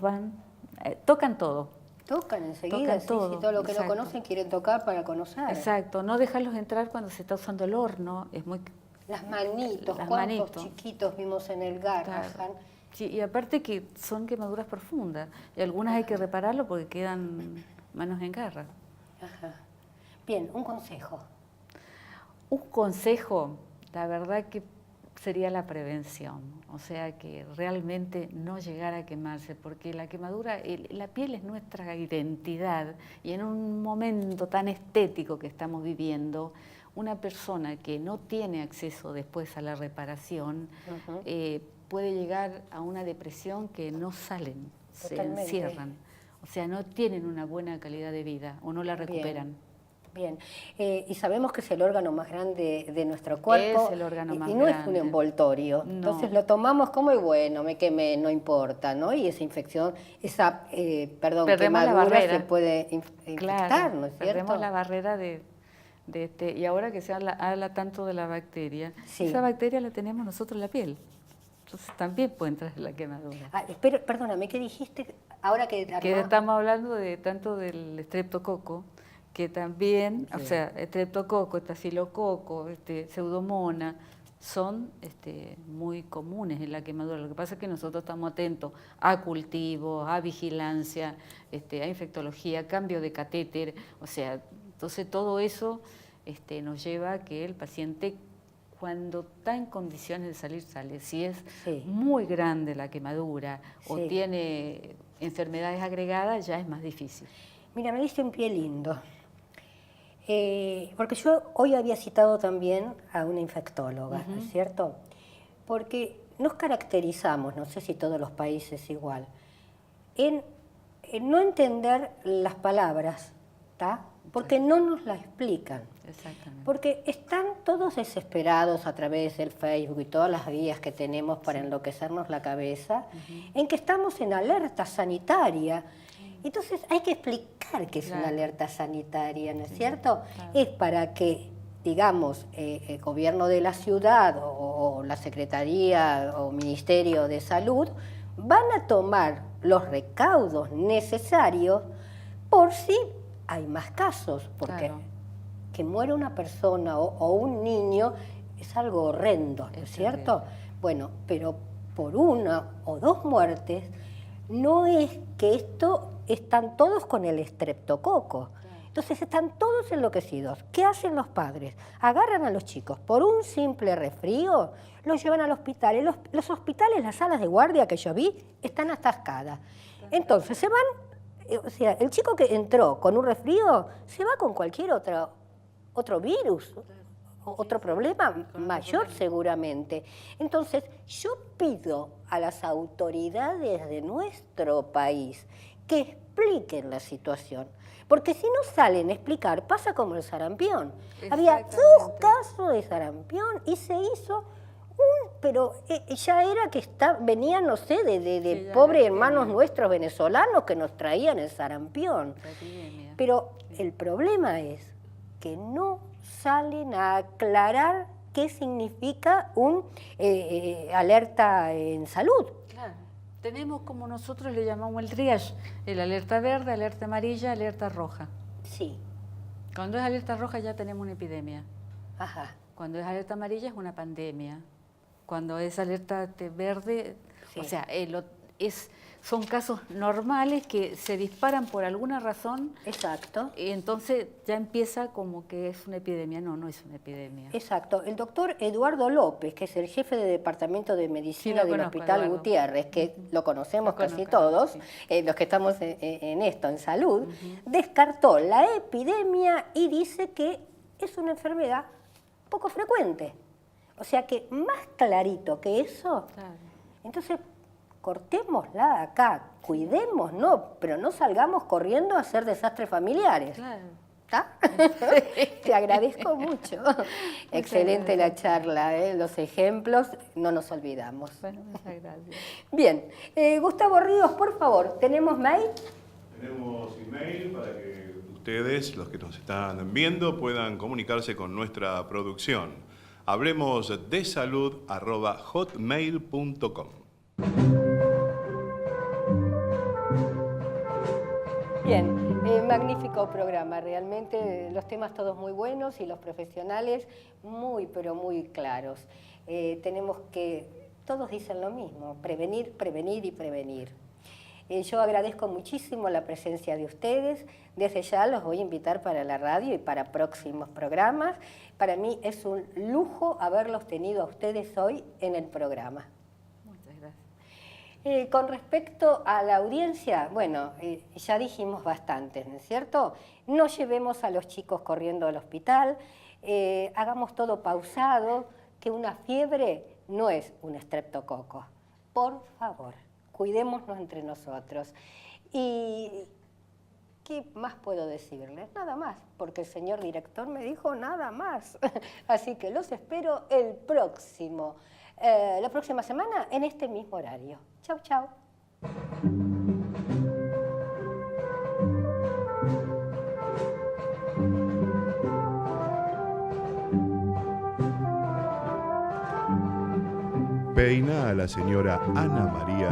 tocan todo. Tocan enseguida, todo lo que no conocen quieren tocar para conocer. Exacto, no dejarlos entrar cuando se está usando el horno, es muy... Las manitos, cuántos chiquitos vimos en el Garrahan. Claro. Sí, y aparte que son quemaduras profundas, y algunas hay que repararlo porque quedan manos en garra. Bien, un consejo. Un consejo, la verdad que sería la prevención, o sea que realmente no llegar a quemarse, porque la quemadura, la piel es nuestra identidad, y en un momento tan estético que estamos viviendo, una persona que no tiene acceso después a la reparación puede llegar a una depresión que no salen, Totalmente. se encierran. O sea, no tienen una buena calidad de vida o no la recuperan. Bien, y sabemos que es el órgano más grande de nuestro cuerpo. Es el órgano más y no grande. es un envoltorio. No. Entonces lo tomamos como, y bueno, me quemé, no importa, ¿no? Y esa infección, esa, Perdemos la quemadura barrera. se puede infectar, Claro, ¿no es cierto? perdemos la barrera de y ahora que se habla tanto de la bacteria, Sí. esa bacteria la tenemos nosotros en la piel. Entonces también puede entrar en la quemadura. Pero, perdóname, ¿qué dijiste? Ahora que Estamos hablando de tanto del estreptococo, que también, Sí. o sea, estreptococo, estafilococo, pseudomonas, son muy comunes en la quemadura. Lo que pasa es que nosotros estamos atentos a cultivos, a vigilancia, a infectología, cambio de catéter, o sea, entonces todo eso nos lleva a que el paciente, cuando está en condiciones de salir, sale. Si es Sí. muy grande la quemadura o Sí. tiene enfermedades agregadas, ya es más difícil. Mira, me diste un pie lindo. Porque yo hoy había citado también a una infectóloga, ¿no es cierto? Porque nos caracterizamos, no sé si todos los países igual, en no entender las palabras, ¿tá? Porque no nos las explican. Exactamente. Porque están todos desesperados a través del Facebook y todas las vías que tenemos para enloquecernos la cabeza, en que estamos en alerta sanitaria. Entonces hay que explicar qué es Claro. una alerta sanitaria, ¿no es cierto? claro. Es para que, digamos, el gobierno de la ciudad o la Secretaría o Ministerio de Salud van a tomar los recaudos necesarios por si hay más casos, porque Claro. que muera una persona o un niño es algo horrendo, ¿no es Es cierto? Bueno, pero por una o dos muertes no es que están todos con el estreptococo. Entonces están todos enloquecidos. ¿Qué hacen los padres? Agarran a los chicos por un simple resfrío, los llevan al hospital. Y los hospitales, las salas de guardia que yo vi, están atascadas. Entonces se van, o sea, el chico que entró con un resfrío se va con cualquier otro virus, otro problema mayor seguramente. Entonces yo pido a las autoridades de nuestro país que expliquen la situación. Porque si no salen a explicar, pasa como el sarampión. Había 2 casos de sarampión y se hizo pero ya era que venía, no sé, de ya pobres era hermanos epidemia. nuestros venezolanos que nos traían el sarampión. La epidemia. Pero el problema es que no salen a aclarar qué significa un alerta en salud. Claro. Tenemos, como nosotros le llamamos el triage, el alerta verde, alerta amarilla, alerta roja. Sí, Cuando es alerta roja ya tenemos una epidemia. ajá. Cuando es alerta amarilla es una pandemia. Cuando es alerta verde, Sí. o sea, son casos normales que se disparan por alguna razón Exacto. y entonces ya empieza como que es una epidemia. No, no es una epidemia. Exacto. El doctor Eduardo López, que es el jefe de Departamento de Medicina Sí, lo del conozco, Hospital Eduardo. Gutiérrez, que lo conocemos Lo casi conozco, todos, sí. los que estamos en esto, en salud, descartó la epidemia y dice que es una enfermedad poco frecuente. O sea que más clarito que eso, Claro. entonces cortémosla acá, cuidémonos, pero no salgamos corriendo a hacer desastres familiares. Claro. ¿Está? Te agradezco mucho. Excelente la charla, los ejemplos, no nos olvidamos. Bueno, muchas gracias. Bien, Gustavo Ríos, por favor, ¿tenemos mail? Tenemos email para que ustedes, los que nos están viendo, puedan comunicarse con nuestra producción. Hablemos de salud@hotmail.com. Bien, magnífico programa, realmente los temas todos muy buenos y los profesionales muy, pero muy claros. Tenemos que, todos dicen lo mismo, prevenir, prevenir y prevenir. Yo agradezco muchísimo la presencia de ustedes. Desde ya los voy a invitar para la radio y para próximos programas. Para mí es un lujo haberlos tenido a ustedes hoy en el programa. Muchas gracias. Con respecto a la audiencia, bueno, ya dijimos bastante, ¿no es cierto? No llevemos a los chicos corriendo al hospital, hagamos todo pausado, que una fiebre no es un estreptococo. por favor, cuidémonos entre nosotros. Y ¿qué más puedo decirles? Nada más, porque el señor director me dijo nada más. Así que los espero la próxima semana en este mismo horario. Chau, chau. Peina a la señora Ana María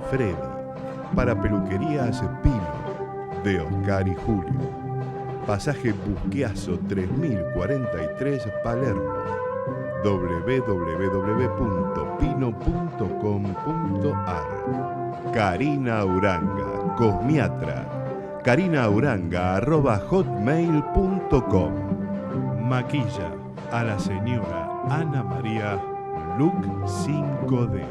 Freddy para Peluquerías Pino de Oscar y Julio. Pasaje Busquiazo 3043 Palermo. www.pino.com.ar. Karina Uranga, cosmiatra. karinauranga@hotmail.com. Maquilla a la señora Ana María Look 5D.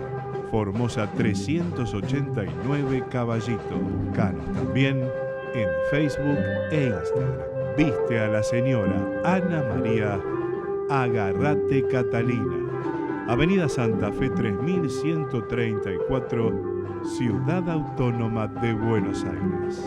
Formosa 389 Caballito. Buscanos también en Facebook e Instagram. Viste a la señora Ana María Agarrate Catalina. Avenida Santa Fe 3134, Ciudad Autónoma de Buenos Aires.